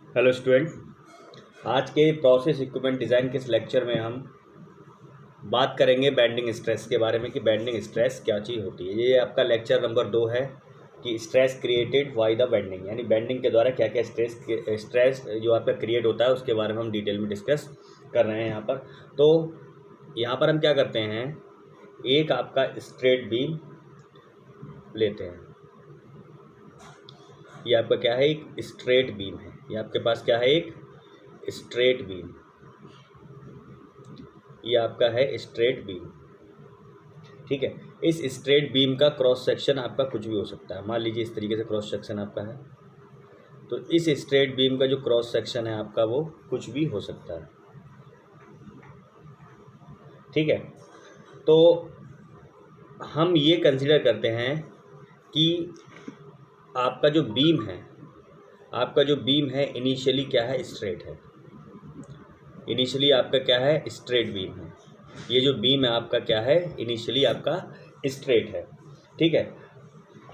Hello student, आज के process equipment design के इस लेक्चर में हम बात करेंगे बेंडिंग स्ट्रेस के बारे में कि बेंडिंग स्ट्रेस क्या चीज़ होती है। ये आपका लेक्चर नंबर 2 है कि stress created by the bending, यानी बेंडिंग के द्वारा क्या क्या स्ट्रेस जो आपका क्रिएट होता है उसके बारे में हम डिटेल में डिस्कस कर रहे हैं यहाँ पर। तो यहाँ पर हम क्या करते हैं, एक आपका स्ट्रेट बीम लेते हैं। ये आपका क्या है, एक स्ट्रेट बीम है। ये आपके पास क्या है, एक स्ट्रेट बीम। ये आपका है स्ट्रेट बीम, ठीक है। इस स्ट्रेट बीम का क्रॉस सेक्शन आपका कुछ भी हो सकता है। मान लीजिए इस तरीके से क्रॉस सेक्शन आपका है, तो इस स्ट्रेट बीम का जो क्रॉस सेक्शन है आपका वो कुछ भी हो सकता है, ठीक है। तो हम ये कंसीडर करते हैं कि आपका जो बीम है इनिशियली क्या है, स्ट्रेट है। इनिशियली आपका क्या है, स्ट्रेट बीम है। ये जो बीम है आपका क्या है, इनिशियली आपका स्ट्रेट है, ठीक है।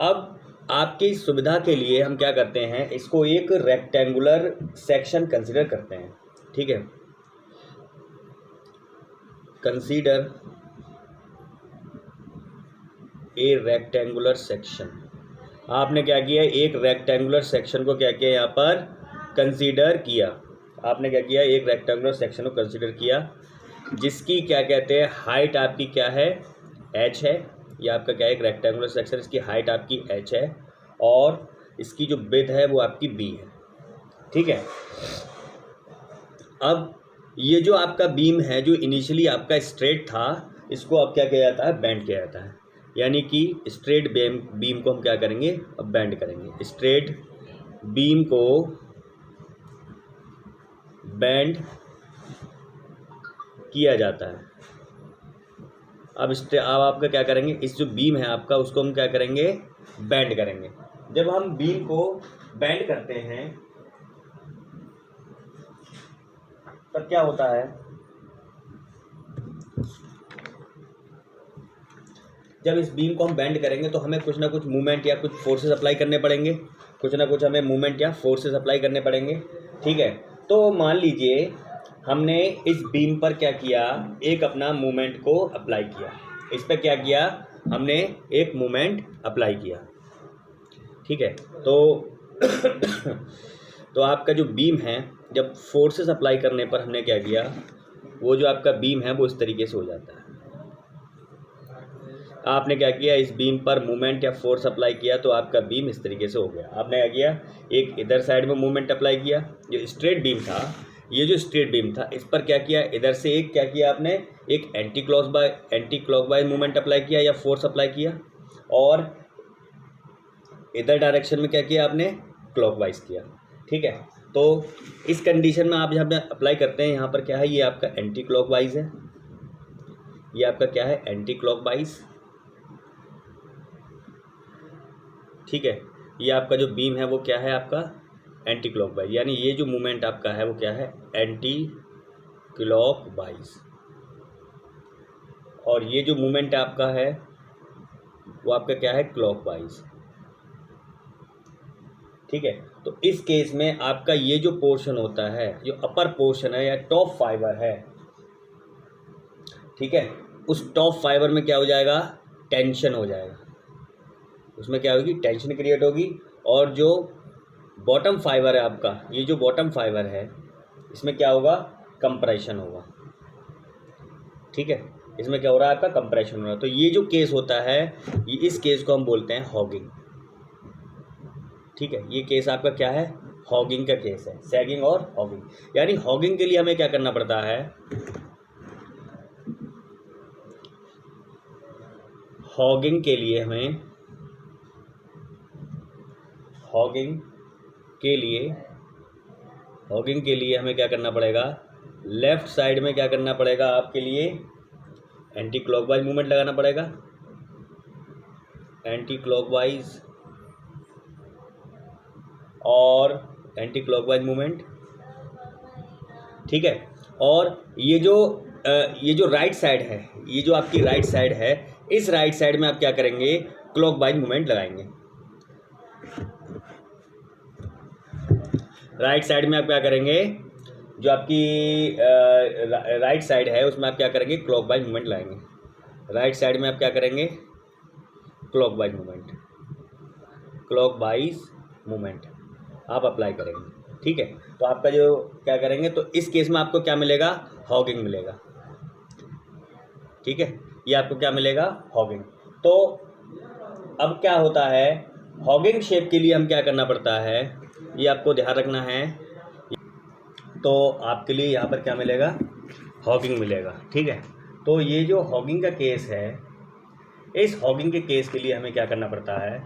अब आपकी सुविधा के लिए हम क्या करते हैं, इसको एक रेक्टेंगुलर सेक्शन कंसीडर करते हैं, ठीक है। Consider a rectangular section. आपने क्या किया, एक रेक्टेंगुलर सेक्शन को क्या किया, यहाँ पर कंसीडर किया। आपने क्या किया, एक रेक्टेंगुलर सेक्शन को कंसीडर किया जिसकी क्या कहते हैं, हाइट आपकी क्या है, h है। ये आपका क्या है, एक रेक्टेंगुलर सेक्शन, इसकी हाइट आपकी h है और इसकी जो विड्थ है वो आपकी b है, ठीक है। अब ये जो आपका बीम है जो इनिशियली आपका स्ट्रेट था, इसको अब क्या किया जाता है, बेंड किया जाता है। यानी कि स्ट्रेट बीम को हम क्या करेंगे, अब बेंड करेंगे। स्ट्रेट बीम को बेंड किया जाता है। अब आपका क्या करेंगे, इस जो बीम है आपका उसको हम क्या करेंगे, बेंड करेंगे। जब हम बीम को बेंड करते हैं तब क्या होता है, जब इस बीम को हम बेंड करेंगे तो हमें कुछ ना कुछ मूवमेंट या कुछ फोर्सेस अप्लाई करने पड़ेंगे, कुछ ना कुछ हमें मूवमेंट या फोर्सेस अप्लाई करने पड़ेंगे, ठीक है। तो मान लीजिए हमने इस बीम पर क्या किया, एक अपना मूवमेंट को अप्लाई किया। इस पर क्या किया, हमने एक मूवमेंट अप्लाई किया, ठीक है। तो आपका जो बीम है, जब फोर्सेस अप्लाई करने पर हमने क्या किया, वो जो आपका बीम है वो इस तरीके से हो जाता है। आपने क्या किया, इस बीम पर मूवमेंट या फोर्स अप्लाई किया तो आपका बीम इस तरीके से हो गया। आपने क्या किया, एक इधर साइड में मूवमेंट अप्लाई किया, जो स्ट्रेट बीम था, ये जो स्ट्रेट बीम था इस पर क्या किया, इधर से एक क्या किया आपने, एक एंटी क्लॉकवाइज मूवमेंट अप्लाई किया या फोर्स अप्लाई किया, और इधर डायरेक्शन में क्या किया आपने, क्लॉकवाइज किया, ठीक है। तो इस कंडीशन में आप जब अप्लाई करते हैं, यहाँ पर क्या है, ये आपका एंटी क्लॉकवाइज है, ये आपका क्या है, एंटी क्लॉकवाइज, ठीक है। ये आपका जो बीम है वो क्या है, आपका एंटी क्लॉकवाइज, यानी ये जो मूवमेंट आपका है वो क्या है, एंटी क्लॉकवाइज, और ये जो मूवमेंट आपका है वो आपका क्या है, क्लॉकवाइज, ठीक है। तो इस केस में आपका ये जो पोर्शन होता है, जो अपर पोर्शन है या टॉप फाइबर है, ठीक है, उस टॉप फाइबर में क्या हो जाएगा, टेंशन हो जाएगा, उसमें क्या होगी, टेंशन क्रिएट होगी। और जो बॉटम फाइबर है आपका, ये जो बॉटम फाइबर है इसमें क्या होगा, कंप्रेशन होगा, ठीक है। इसमें क्या हो रहा है, आपका कंप्रेशन हो रहा है। तो ये जो केस होता है, ये इस केस को हम बोलते हैं हॉगिंग, ठीक है। ये केस आपका क्या है, हॉगिंग का केस है, सैगिंग और हॉगिंग। यानी हॉगिंग के लिए हमें क्या करना पड़ता है, हॉगिंग के लिए हमें क्या करना पड़ेगा, लेफ्ट साइड में क्या करना पड़ेगा, आपके लिए एंटी क्लॉकवाइज मूवमेंट लगाना पड़ेगा, एंटी क्लॉकवाइज और एंटी क्लॉकवाइज मूवमेंट, ठीक है। और ये जो राइट साइड है, ये जो आपकी राइट साइड है, इस राइट साइड में आप क्या करेंगे, क्लॉकवाइज मूवमेंट लगाएंगे। राइट साइड में आप क्या करेंगे, जो आपकी राइट साइड है उसमें आप क्या करेंगे, क्लॉकवाइज मूवमेंट लाएंगे। राइट साइड में आप क्या करेंगे, क्लॉकवाइज मूवमेंट आप अप्लाई करेंगे। ठीक है, तो आपका जो क्या करेंगे, तो इस केस में आपको क्या मिलेगा, हॉगिंग मिलेगा। ठीक है, ये आपको क्या मिलेगा, हॉगिंग। तो अब क्या होता है, हॉगिंग शेप के लिए हम क्या करना पड़ता है, ये आपको ध्यान रखना है। तो आपके लिए यहाँ पर क्या मिलेगा, हॉगिंग मिलेगा। ठीक है, तो ये जो हॉगिंग का केस है, इस हॉगिंग के केस के लिए हमें क्या करना पड़ता है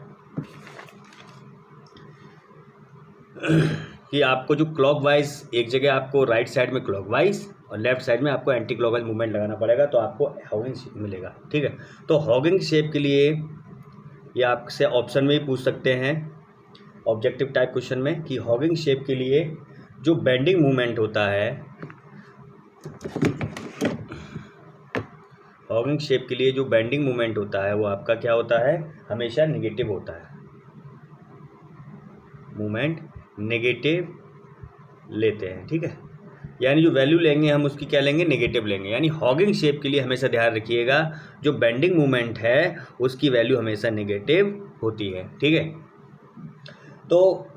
कि आपको जो क्लॉकवाइज, एक जगह आपको राइट साइड में क्लॉकवाइज और लेफ्ट साइड में आपको एंटी क्लॉकवाइज मूवमेंट लगाना पड़ेगा, तो आपको हॉगिंग शेप मिलेगा। ठीक है, तो हॉगिंग शेप के लिए ये आपसे ऑप्शन में ही पूछ सकते हैं, ऑब्जेक्टिव टाइप क्वेश्चन में, कि हॉगिंग शेप के लिए जो बेंडिंग मूवमेंट होता है, हॉगिंग शेप के लिए जो बेंडिंग मूवमेंट होता है वो आपका क्या होता है, हमेशा निगेटिव होता है। मूवमेंट नेगेटिव लेते हैं। ठीक है, यानी जो वैल्यू लेंगे हम उसकी क्या लेंगे, नेगेटिव लेंगे। यानी हॉगिंग शेप के लिए हमेशा ध्यान रखिएगा, जो बेंडिंग मूवमेंट है उसकी वैल्यू हमेशा नेगेटिव होती है। ठीक है, तो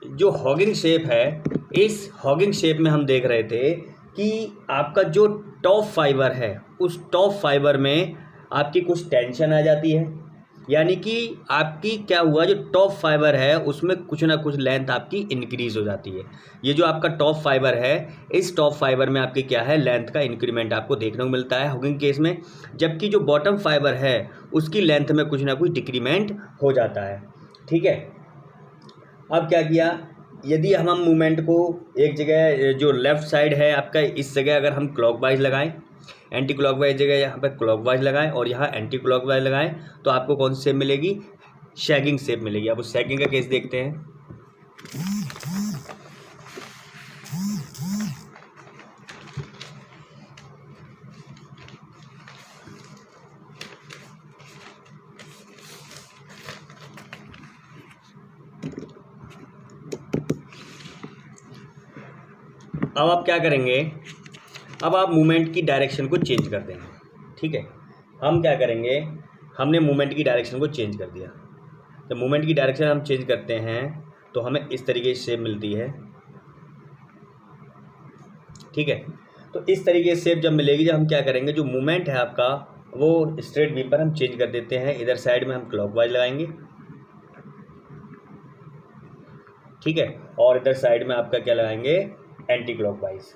जो हॉगिंग शेप है, इस हॉगिंग शेप में हम देख रहे थे कि आपका जो टॉप फाइबर है, उस टॉप फाइबर में आपकी कुछ टेंशन आ जाती है, यानी कि आपकी क्या हुआ, जो टॉप फाइबर है उसमें कुछ ना कुछ लेंथ आपकी इंक्रीज हो जाती है। ये जो आपका टॉप फाइबर है, इस टॉप फाइबर में आपकी क्या है, लेंथ का इंक्रीमेंट आपको देखने को मिलता है हॉगिंग केस में, जबकि जो बॉटम फाइबर है उसकी लेंथ में कुछ ना कुछ डिक्रीमेंट हो जाता है। ठीक है, अब क्या किया, यदि हम मूवमेंट को एक जगह, जो लेफ़्ट साइड है आपका, इस जगह अगर हम क्लॉकवाइज लगाएं, एंटी क्लॉकवाइज जगह यहाँ पर क्लॉकवाइज लगाएं और यहाँ एंटी क्लॉकवाइज लगाएं, तो आपको कौन सी शेप मिलेगी, सैगिंग शेप मिलेगी। अब उस सैगिंग का केस देखते हैं। अब आप क्या करेंगे, अब आप मूवमेंट की डायरेक्शन को चेंज कर देंगे। ठीक है, हम क्या करेंगे, हमने मूवमेंट की डायरेक्शन को चेंज कर दिया। जब मूवमेंट की डायरेक्शन हम चेंज करते हैं तो हमें इस तरीके की शेप मिलती है। ठीक है, तो इस तरीके से शेप जब मिलेगी, जब हम क्या करेंगे, जो मूवमेंट है आपका वो स्ट्रेट बीम पर हम चेंज कर देते हैं। इधर साइड में हम क्लॉकवाइज लगाएंगे। ठीक है, और इधर साइड में आपका क्या लगाएंगे, एंटी क्लॉकवाइज।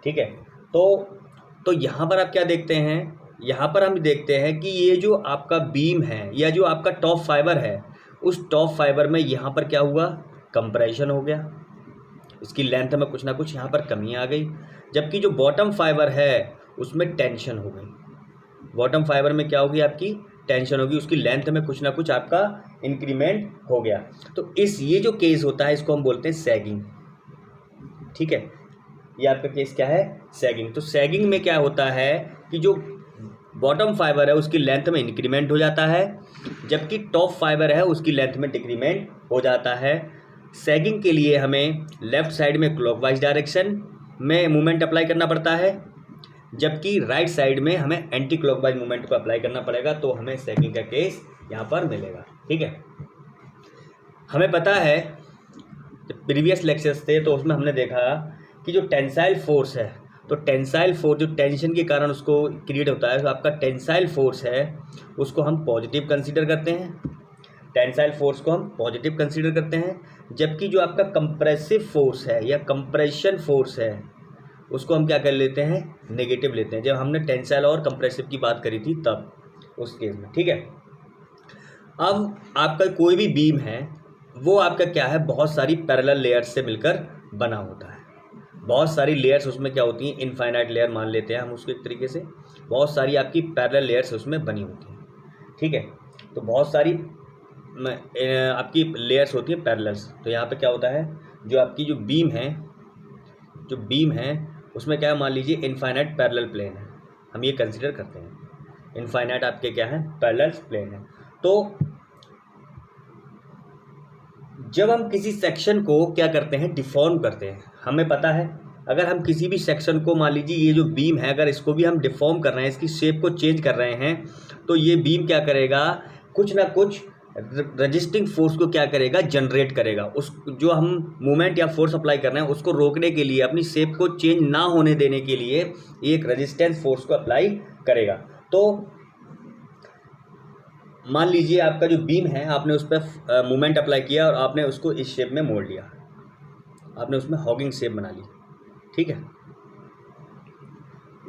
ठीक है, तो यहाँ पर आप क्या देखते हैं, यहाँ पर हम देखते हैं कि ये जो आपका बीम है या जो आपका टॉप फाइबर है, उस टॉप फाइबर में यहाँ पर क्या हुआ, कंप्रेशन हो गया, इसकी लेंथ में कुछ ना कुछ यहाँ पर कमी आ गई, जबकि जो बॉटम फाइबर है उसमें टेंशन हो गई। बॉटम फाइबर में क्या होगी, आपकी टेंशन होगी, उसकी लेंथ में कुछ ना कुछ आपका इंक्रीमेंट हो गया। तो ये जो केस होता है इसको हम बोलते हैं सैगिंग। ठीक है, ये आपका केस क्या है, सैगिंग। तो सैगिंग में क्या होता है कि जो बॉटम फाइबर है उसकी लेंथ में इंक्रीमेंट हो जाता है, जबकि टॉप फाइबर है उसकी लेंथ में डिक्रीमेंट हो जाता है। सैगिंग के लिए हमें लेफ्ट साइड में क्लॉकवाइज डायरेक्शन में मूवमेंट अप्लाई करना पड़ता है, जबकि राइट साइड में हमें एंटी क्लॉकवाइज मूवमेंट को अप्लाई करना पड़ेगा, तो हमें सैगिंग का केस यहाँ पर मिलेगा। ठीक है, हमें पता है जब प्रीवियस लेक्चर्स थे तो उसमें हमने देखा कि जो टेंसाइल फोर्स है, तो टेंसाइल फोर्स जो टेंशन के कारण उसको क्रिएट होता है, तो आपका टेंसाइल फोर्स है उसको हम पॉजिटिव कंसीडर करते हैं। टेंसाइल फोर्स को हम पॉजिटिव कंसीडर करते हैं, जबकि जो आपका कंप्रेसिव फोर्स है या कंप्रेशन फोर्स है उसको हम क्या कर लेते हैं, नेगेटिव लेते हैं। जब हमने टेंसाइल और कंप्रेसिव की बात करी थी तब उस केस में। ठीक है, अब आपका कोई भी बीम है वो आपका क्या है, बहुत सारी पैरेलल लेयर्स से मिलकर बना होता है। बहुत सारी लेयर्स उसमें क्या होती हैं, इनफाइनाइट लेयर मान लेते हैं हम उसको एक तरीके से, बहुत सारी आपकी पैरेलल लेयर्स उसमें बनी होती हैं। ठीक है, तो बहुत सारी आपकी लेयर्स होती हैं पैरेलल्स। तो यहाँ पे क्या होता है, जो आपकी जो बीम है उसमें क्या मान लीजिए इनफाइनाइट पैरेलल प्लेन है, हम ये कंसिडर करते हैं। इनफाइनाइट आपके क्या है, पैरेलल प्लेन है। तो जब हम किसी सेक्शन को क्या करते हैं, डिफॉर्म करते हैं, हमें पता है अगर हम किसी भी सेक्शन को, मान लीजिए ये जो बीम है, अगर इसको भी हम डिफॉर्म कर रहे हैं, इसकी शेप को चेंज कर रहे हैं, तो ये बीम क्या करेगा, कुछ ना कुछ रजिस्टिंग फोर्स को क्या करेगा, जनरेट करेगा। उस जो हम मूवमेंट या फोर्स अप्लाई कर रहे हैं उसको रोकने के लिए, अपनी शेप को चेंज ना होने देने के लिए एक रेजिस्टेंस फोर्स को अप्लाई करेगा। तो मान लीजिए आपका जो बीम है, आपने उस पर मूवमेंट अप्लाई किया और आपने उसको इस शेप में मोड़ लिया, आपने उसमें हॉगिंग शेप बना ली, ठीक है,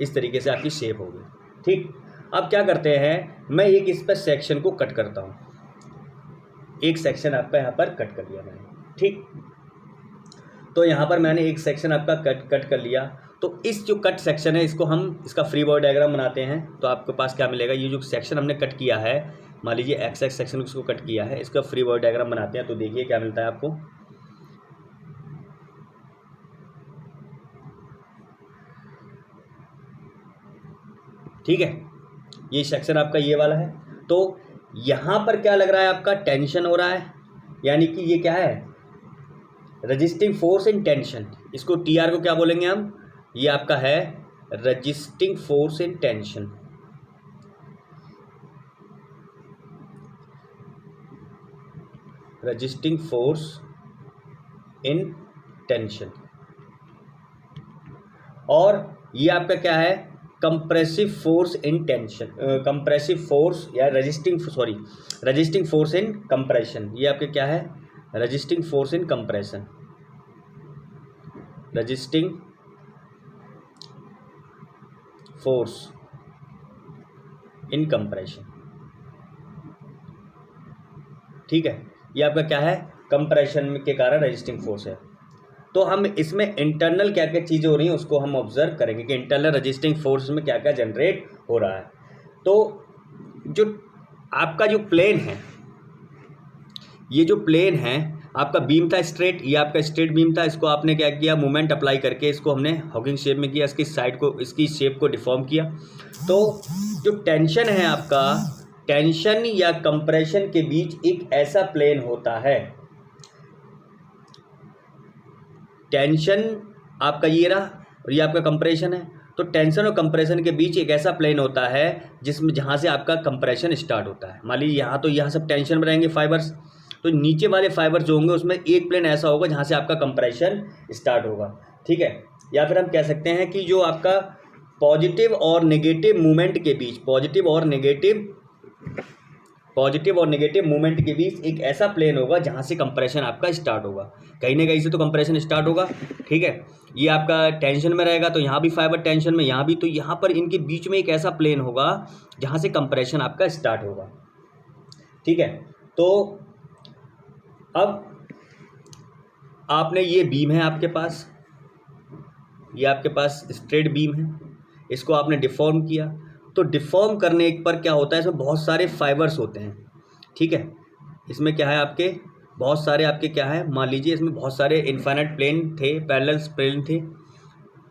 इस तरीके से आपकी शेप होगी, ठीक। अब क्या करते हैं, मैं एक इस पर सेक्शन को कट करता हूँ, एक सेक्शन आपका यहाँ पर कट कर लिया मैंने, ठीक। तो यहाँ पर मैंने एक सेक्शन आपका कट कर लिया। तो इस जो कट सेक्शन है, इसको हम इसका फ्री बॉडी डायग्राम बनाते हैं। तो आपके पास क्या मिलेगा, ये जो सेक्शन हमने कट किया है, मान लीजिए एक्स एक्स सेक्शन इसको कट किया है, इसका फ्री बॉडी डायग्राम बनाते हैं। तो देखिए क्या मिलता है आपको, ठीक है, ये सेक्शन आपका ये वाला है। तो यहाँ पर क्या लग रहा है, आपका टेंशन हो रहा है, यानी कि ये क्या है, रजिस्टिंग फोर्स इन टेंशन। इसको टी आर को क्या बोलेंगे हम, ये आपका है resisting force in tension. Resisting force in tension. और ये आपका क्या है, compressive force in tension, compressive force या रजिस्टिंग फोर्स इन कंप्रेशन। ये आपके क्या है, resisting force in compression, resisting force in compression, ठीक है। ये आपका क्या है, कंप्रेशन के कारण रजिस्टिंग फोर्स है। तो हम इसमें इंटरनल क्या क्या चीज़ें हो रही हैं उसको हम ऑब्जर्व करेंगे कि इंटरनल रजिस्टिंग फोर्स में क्या क्या जनरेट हो रहा है। तो जो आपका जो प्लेन है, ये जो प्लेन है आपका, बीम था स्ट्रेट, ये आपका स्ट्रेट बीम था, इसको आपने क्या किया, मोमेंट अप्लाई करके इसको हमने हॉगिंग शेप में किया, इसकी साइड को, इसकी शेप को डिफॉर्म किया। तो जो टेंशन है आपका, टेंशन या कंप्रेशन के बीच एक ऐसा प्लेन होता है, टेंशन आपका ये रहा और ये आपका कंप्रेशन है। तो टेंशन और कंप्रेशन के बीच एक ऐसा प्लेन होता है जिसमें, जहाँ से आपका कंप्रेशन स्टार्ट होता है। मान लीजिए यहाँ, तो यहाँ सब टेंशन में रहेंगे फाइबर्स, तो नीचे वाले फाइबर्स जो होंगे उसमें एक प्लेन ऐसा होगा जहाँ से आपका कंप्रेशन स्टार्ट होगा, ठीक है। या फिर हम कह सकते हैं कि जो आपका पॉजिटिव और नेगेटिव मूवमेंट के बीच, पॉजिटिव और नेगेटिव मूवमेंट के बीच एक ऐसा प्लेन होगा जहाँ से कंप्रेशन आपका स्टार्ट होगा, कहीं ना कहीं से तो कंप्रेशन स्टार्ट होगा, ठीक है। ये आपका टेंशन में रहेगा तो यहाँ भी फाइबर टेंशन में, यहाँ भी, तो यहाँ पर इनके बीच में एक ऐसा प्लेन होगा जहाँ से कंप्रेशन आपका स्टार्ट होगा, ठीक है। तो अब आपने, ये बीम है आपके पास, ये आपके पास स्ट्रेट बीम है, इसको आपने डिफॉर्म किया। तो डिफॉर्म करने पर क्या होता है, इसमें बहुत सारे फाइबर्स होते हैं, ठीक है। इसमें क्या है, आपके बहुत सारे आपके क्या है, मान लीजिए इसमें बहुत सारे इनफाइनाइट प्लेन थे, पैरेलल प्लेन थे,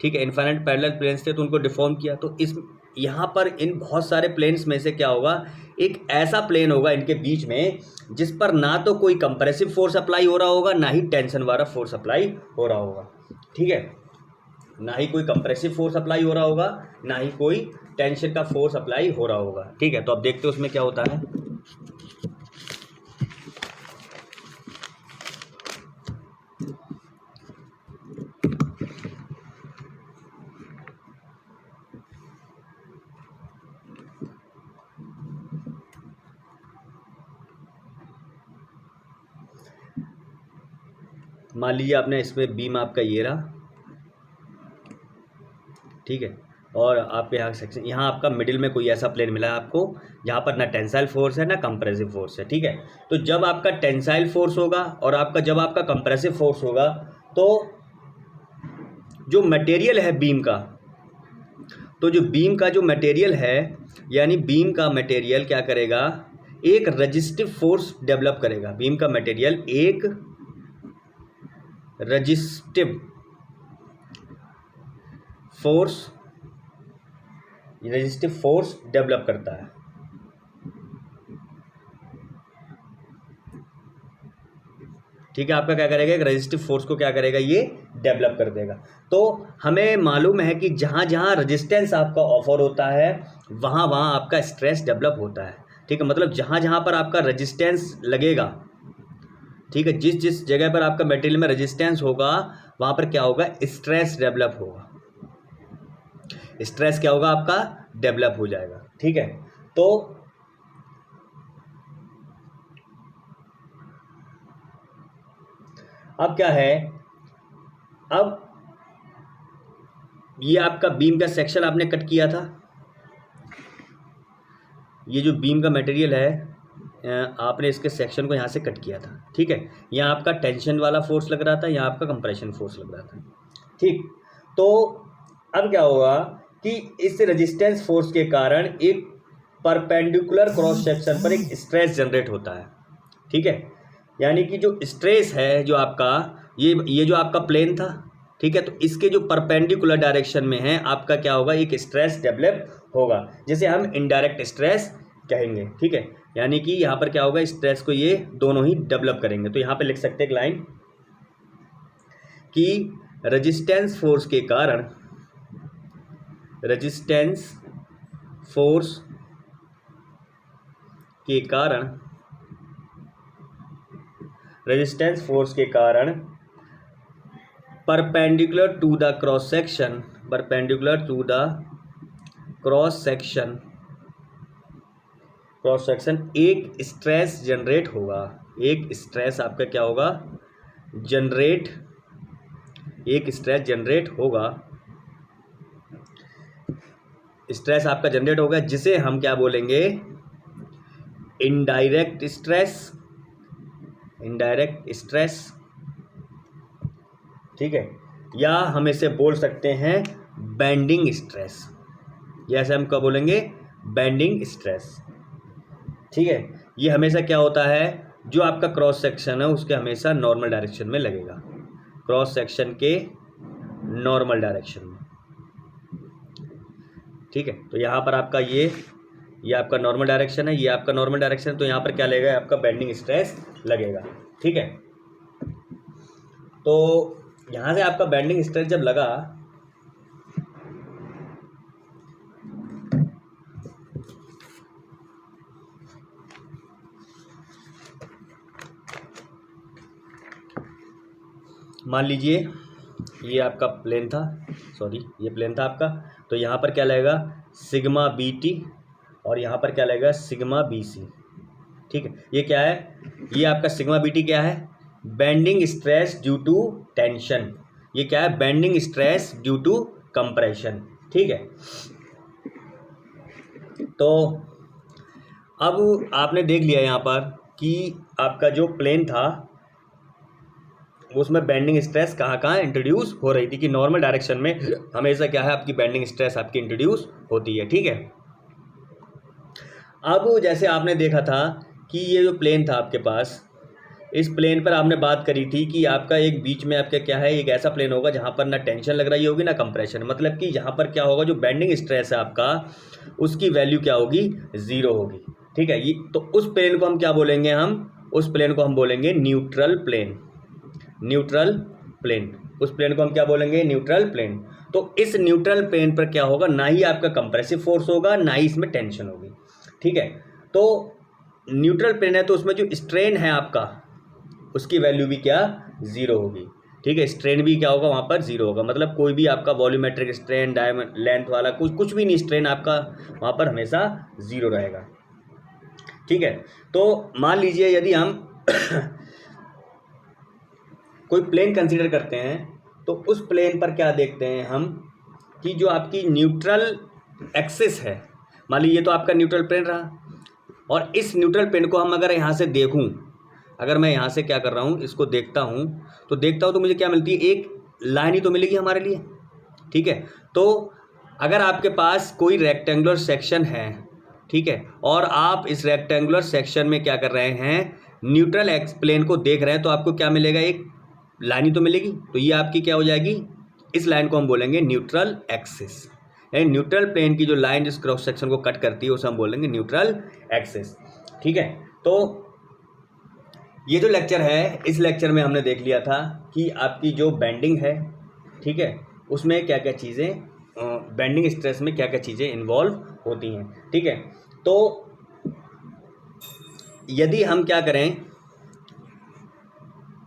ठीक है, इनफाइनाइट पैरेलल प्लेन्स थे, तो उनको डिफॉर्म किया। तो इस यहाँ पर इन बहुत सारे प्लेन्स में से क्या होगा, एक ऐसा प्लेन होगा इनके बीच में जिस पर ना तो कोई कंप्रेसिव फोर्स अप्लाई हो रहा होगा, ना ही टेंशन वाला फोर्स अप्लाई हो रहा होगा, ठीक है, ना ही कोई कंप्रेसिव फोर्स अप्लाई हो रहा होगा, ना ही कोई टेंशन का फोर्स अप्लाई हो रहा होगा, ठीक है। तो अब देखते हैं उसमें क्या होता है। मान लीजिए आपने इसमें बीम आपका ये रहा, ठीक है, और आपके यहाँ सेक्शन, यहाँ आपका मिडिल में कोई ऐसा प्लेन मिला है आपको जहाँ पर ना टेंसाइल फोर्स है ना कंप्रेसिव फोर्स है, ठीक है। तो जब आपका टेंसाइल फोर्स होगा और जब आपका कंप्रेसिव फोर्स होगा, तो जो मटेरियल है बीम का, तो जो बीम का जो मटेरियल है, यानी बीम का मटेरियल क्या करेगा, एक रजिस्टिव फोर्स डेवलप करेगा। बीम का मटेरियल एक resistive force resistive force develop करता है। ठीक है, आपका क्या करेगा, एक रेजिस्टिव फोर्स को क्या करेगा, ये डेवलप कर देगा। तो हमें मालूम है कि जहाँ जहाँ रेजिस्टेंस आपका ऑफर होता है वहाँ वहाँ आपका स्ट्रेस डेवलप होता है। ठीक है, मतलब जहाँ जहाँ पर आपका रेजिस्टेंस लगेगा, ठीक है, जिस जिस जगह पर आपका मटेरियल में रेजिस्टेंस होगा वहाँ पर क्या होगा, स्ट्रेस डेवलप होगा। स्ट्रेस क्या होगा, आपका डेवलप हो जाएगा। ठीक है, तो अब क्या है, अब ये आपका बीम का सेक्शन आपने कट किया था। ये जो बीम का मटेरियल है आपने इसके सेक्शन को यहाँ से कट किया था। ठीक है, यहाँ आपका टेंशन वाला फोर्स लग रहा था, यहाँ आपका कंप्रेशन फोर्स लग रहा था। ठीक, तो अब क्या होगा कि इस रेजिस्टेंस फोर्स के कारण एक परपेंडिकुलर क्रॉस सेक्शन पर एक स्ट्रेस जनरेट होता है। ठीक है, यानी कि जो स्ट्रेस है जो आपका ये जो आपका प्लेन था, ठीक है, तो इसके जो परपेंडिकुलर डायरेक्शन में है आपका क्या होगा, एक स्ट्रेस डेवलप होगा, जिसे हम इनडायरेक्ट स्ट्रेस कहेंगे। ठीक है, यानी कि यहाँ पर क्या होगा, स्ट्रेस को ये दोनों ही डेवलप करेंगे। तो यहाँ पे लिख सकते हैं एक लाइन कि रेजिस्टेंस फोर्स के कारण, रेजिस्टेंस फोर्स के कारण, रेजिस्टेंस फोर्स के कारण perpendicular to the cross section, perpendicular to the cross section, cross section एक स्ट्रेस जनरेट होगा। एक स्ट्रेस आपका क्या होगा, जनरेट, एक स्ट्रेस जनरेट होगा, स्ट्रेस आपका जनरेट होगा, जिसे हम क्या बोलेंगे, इनडायरेक्ट स्ट्रेस, इनडायरेक्ट स्ट्रेस। ठीक है, या हम इसे बोल सकते हैं बेंडिंग स्ट्रेस, या ऐसे हम क्या बोलेंगे, बेंडिंग स्ट्रेस। ठीक है, ये हमेशा क्या होता है, जो आपका क्रॉस सेक्शन है उसके हमेशा नॉर्मल डायरेक्शन में लगेगा, क्रॉस सेक्शन के नॉर्मल डायरेक्शन में। ठीक है, तो यहाँ पर आपका ये आपका नॉर्मल डायरेक्शन है, ये आपका नॉर्मल डायरेक्शन है, तो यहाँ पर क्या लगेगा, आपका बेंडिंग स्ट्रेस लगेगा। ठीक है, तो यहाँ से आपका बेंडिंग स्ट्रेस जब लगा, मान लीजिए ये आपका प्लेन था, सॉरी ये प्लेन था आपका, तो यहाँ पर क्या लगेगा, सिग्मा बी टी, और यहाँ पर क्या लगेगा, सिग्मा बी सी। ठीक है, ये क्या है, ये आपका सिग्मा बी टी क्या है, bending stress due to tension. ये क्या है, bending stress due to compression. ठीक है, तो अब आपने देख लिया यहाँ पर कि आपका जो प्लेन था उसमें बेंडिंग स्ट्रेस कहाँ कहाँ इंट्रोड्यूस हो रही थी, कि नॉर्मल डायरेक्शन में हमेशा क्या है, आपकी बेंडिंग स्ट्रेस आपकी इंट्रोड्यूस होती है। ठीक है, अब जैसे आपने देखा था कि ये जो प्लेन था आपके पास, इस प्लेन पर आपने बात करी थी कि आपका एक बीच में आपका क्या है, एक ऐसा प्लेन होगा जहाँ पर ना टेंशन लग रही होगी ना कंप्रेशन, मतलब कि यहाँ पर क्या होगा, जो बेंडिंग स्ट्रेस है आपका उसकी वैल्यू क्या होगी, ज़ीरो होगी। ठीक है, ये तो उस प्लेन को हम क्या बोलेंगे, हम उस प्लेन को हम बोलेंगे न्यूट्रल प्लेन, न्यूट्रल प्लेन। उस प्लेन को हम क्या बोलेंगे, न्यूट्रल प्लेन। तो इस न्यूट्रल प्लेन पर क्या होगा, ना ही आपका कंप्रेसिव फोर्स होगा ना ही इसमें टेंशन होगी। ठीक है, तो न्यूट्रल प्लेन है तो उसमें जो स्ट्रेन है आपका उसकी वैल्यू भी क्या, ज़ीरो होगी। ठीक है, स्ट्रेन भी क्या होगा, वहाँ पर ज़ीरो होगा, मतलब कोई भी आपका वॉल्यूमेट्रिक स्ट्रेन, डायमंड लेंथ वाला कुछ भी नहीं, स्ट्रेन आपका वहाँ पर हमेशा ज़ीरो रहेगा। ठीक है, तो मान लीजिए यदि हम कोई प्लेन कंसीडर करते हैं तो उस प्लेन पर क्या देखते हैं हम, कि जो आपकी न्यूट्रल एक्सिस है, मान लीजिए तो आपका न्यूट्रल प्लेन रहा, और इस न्यूट्रल प्लेन को हम अगर यहाँ से देखूँ, अगर मैं यहाँ से क्या कर रहा हूँ, इसको देखता हूँ तो मुझे क्या मिलती है, एक लाइन ही तो मिलेगी हमारे लिए। ठीक है, तो अगर आपके पास कोई रेक्टेंगुलर सेक्शन है, ठीक है, और आप इस रेक्टेंगुलर सेक्शन में क्या कर रहे हैं, न्यूट्रल एक्स प्लेन को देख रहे हैं, तो आपको क्या मिलेगा, एक लाइन ही तो मिलेगी। तो ये आपकी क्या हो जाएगी, इस लाइन को हम बोलेंगे न्यूट्रल एक्सिस। यानी न्यूट्रल प्लेन की जो लाइन जिस क्रॉस सेक्शन को कट करती है उसे हम बोलेंगे न्यूट्रल एक्सिस। ठीक है, तो ये जो लेक्चर है, इस लेक्चर में हमने देख लिया था कि आपकी जो बेंडिंग है, ठीक है, उसमें क्या क्या चीज़ें, बेंडिंग स्ट्रेस में क्या क्या चीज़ें इन्वॉल्व होती हैं। ठीक है, तो यदि हम क्या करें,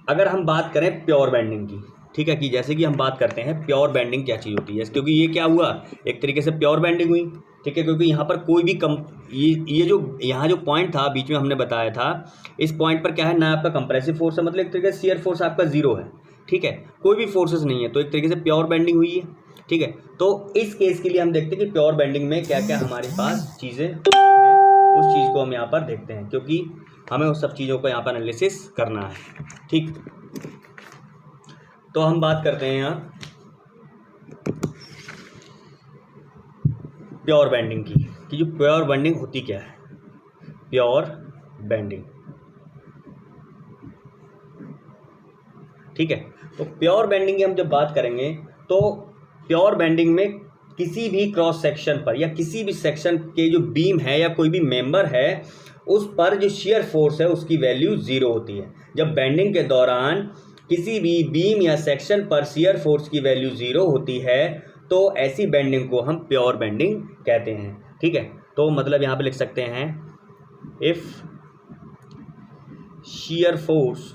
अगर हम बात करें प्योर बेंडिंग की, ठीक है, कि जैसे कि हम बात करते हैं प्योर बेंडिंग क्या चीज़ होती है, क्योंकि ये क्या हुआ, एक तरीके से प्योर बेंडिंग हुई। ठीक है, क्योंकि यहाँ पर कोई भी ये जो यहाँ जो पॉइंट था बीच में हमने बताया था, इस पॉइंट पर क्या है ना, आपका कंप्रेसिव फोर्स है, मतलब एक तरीके से शियर फोर्स आपका जीरो है। ठीक है, कोई भी फोर्सेस नहीं है, तो एक तरीके से प्योर बेंडिंग हुई है। ठीक है, तो इस केस के लिए हम देखते हैं कि प्योर बेंडिंग में क्या क्या हमारे पास चीज़ें, उस चीज़ को हम यहाँ पर देखते हैं, क्योंकि हमें उस सब चीज़ों को यहाँ पर एनालिसिस करना है। ठीक, तो हम बात करते हैं यहाँ प्योर बेंडिंग की, कि जो प्योर बेंडिंग होती क्या है। प्योर बेंडिंग, ठीक है, तो प्योर बेंडिंग की हम जब बात करेंगे तो प्योर बेंडिंग में किसी भी क्रॉस सेक्शन पर या किसी भी सेक्शन के जो बीम है या कोई भी मेंबर है, उस पर जो शियर फोर्स है उसकी वैल्यू जीरो होती है। जब बेंडिंग के दौरान किसी भी बीम या सेक्शन पर शियर फोर्स की वैल्यू जीरो होती है, तो ऐसी बेंडिंग को हम प्योर बेंडिंग कहते हैं। ठीक है, तो मतलब यहाँ पे लिख सकते हैं, if shear force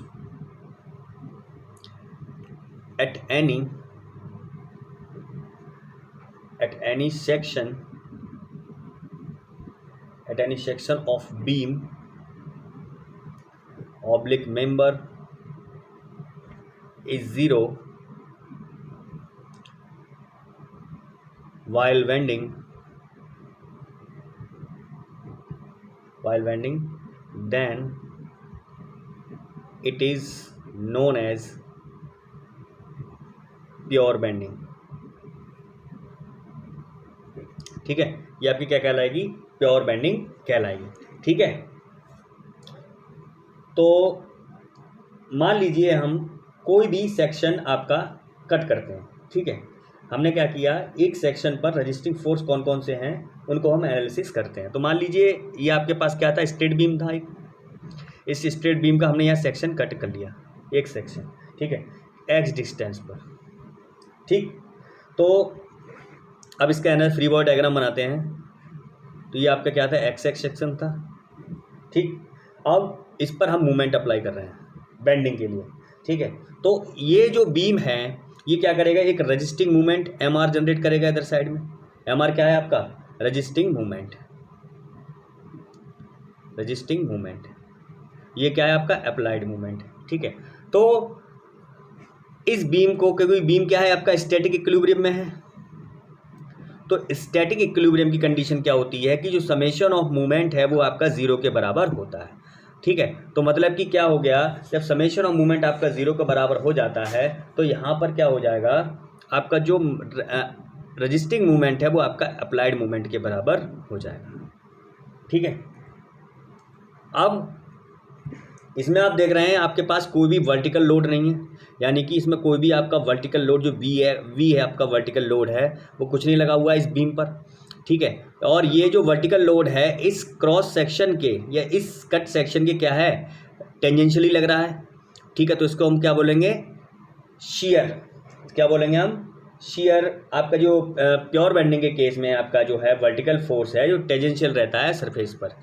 at any section of beam oblique member is zero while bending, then it is known as pure bending. ठीक है, ये आपकी क्या कहलाएगी, प्योर बेंडिंग कहलाएगी। ठीक है, तो मान लीजिए हम कोई भी सेक्शन आपका कट करते हैं। ठीक है, हमने क्या किया, एक सेक्शन पर रजिस्टिंग फोर्स कौन कौन से हैं उनको हम एनालिसिस करते हैं। तो मान लीजिए ये आपके पास क्या था, स्ट्रेट बीम था एक, इस स्ट्रेट बीम का हमने यहाँ सेक्शन कट कर लिया, एक सेक्शन। ठीक है, एक्स डिस्टेंस पर। ठीक, तो अब इसका एनर्जी फ्री बॉडी डायग्राम बनाते हैं। तो ये आपका क्या था, एक्स एक्स सेक्शन था। ठीक, अब इस पर हम मूवमेंट अप्लाई कर रहे हैं बेंडिंग के लिए। ठीक है, तो ये जो बीम है ये क्या करेगा, एक resisting movement M R generate करेगा इधर साइड में। एम आर क्या है आपका, रजिस्टिंग मूवमेंट। रजिस्टिंग मूवमेंट, ये क्या है आपका, अप्लाइड मूवमेंट। ठीक है, तो इस बीम को, क्योंकि बीम क्या है आपका स्टैटिक इक्विलिब्रियम में है, तो स्टैटिक इक्विलिब्रियम की कंडीशन क्या होती है कि जो समेशन ऑफ मूवमेंट है वो आपका जीरो के बराबर होता है। ठीक है, तो मतलब कि क्या हो गया, जब समेशन ऑफ मूवमेंट आपका जीरो के बराबर हो जाता है तो यहाँ पर क्या हो जाएगा, आपका जो रजिस्टिंग मूवमेंट है वो आपका अप्लाइड मूवमेंट के बराबर हो जाएगा। ठीक है, अब इसमें आप देख रहे हैं आपके पास कोई भी वर्टिकल लोड नहीं है, यानी कि इसमें कोई भी आपका वर्टिकल लोड जो वी है आपका वर्टिकल लोड है वो कुछ नहीं लगा हुआ है इस बीम पर। ठीक है, और ये जो वर्टिकल लोड है इस क्रॉस सेक्शन के या इस कट सेक्शन के क्या है, टेंजेंशियली लग रहा है। ठीक है, तो इसको हम क्या बोलेंगे, शियर। क्या बोलेंगे हम, शियर। आपका जो प्योर बेंडिंग के केस में आपका जो है वर्टिकल फोर्स है जो टेंजेंशियल रहता है सरफेस पर,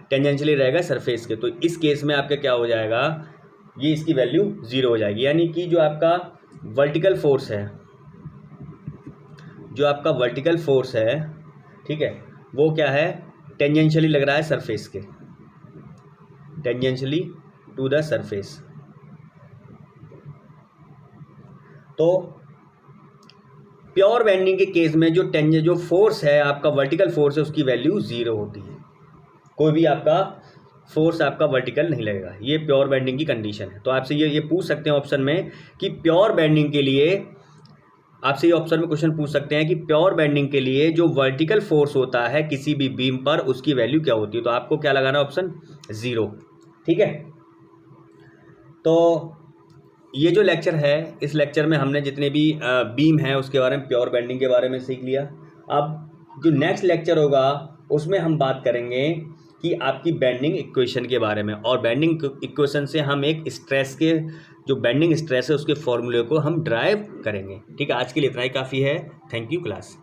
टेंजेंशियली रहेगा सरफेस के, तो इस केस में आपका क्या हो जाएगा, ये इसकी वैल्यू जीरो हो जाएगी। यानी कि जो आपका वर्टिकल फोर्स है, जो आपका वर्टिकल फोर्स है, ठीक है, वो क्या है, टेंजेंशियली लग रहा है सरफेस के, टेंजेंशियली टू द सरफेस। तो प्योर बेंडिंग के केस में जो फोर्स है आपका वर्टिकल फोर्स है उसकी वैल्यू जीरो होती है, कोई भी आपका फोर्स आपका वर्टिकल नहीं लगेगा। ये प्योर बेंडिंग की कंडीशन है। तो आपसे ये पूछ सकते हैं ऑप्शन में कि प्योर बेंडिंग के लिए, आपसे ये ऑप्शन में क्वेश्चन पूछ सकते हैं कि प्योर बेंडिंग के लिए जो वर्टिकल फोर्स होता है किसी भी बीम पर उसकी वैल्यू क्या होती है, तो आपको क्या लगाना, ऑप्शन जीरो। ठीक है, तो ये जो लेक्चर है, इस लेक्चर में हमने जितने भी बीम हैं उसके बारे में, प्योर बेंडिंग के बारे में सीख लिया। अब जो नेक्स्ट लेक्चर होगा उसमें हम बात करेंगे कि आपकी बेंडिंग इक्वेशन के बारे में, और बेंडिंग इक्वेशन से हम एक स्ट्रेस के, जो बेंडिंग स्ट्रेस है उसके फॉर्मूले को हम ड्राइव करेंगे। ठीक है, आज के लिए इतना ही काफ़ी है। Thank you class.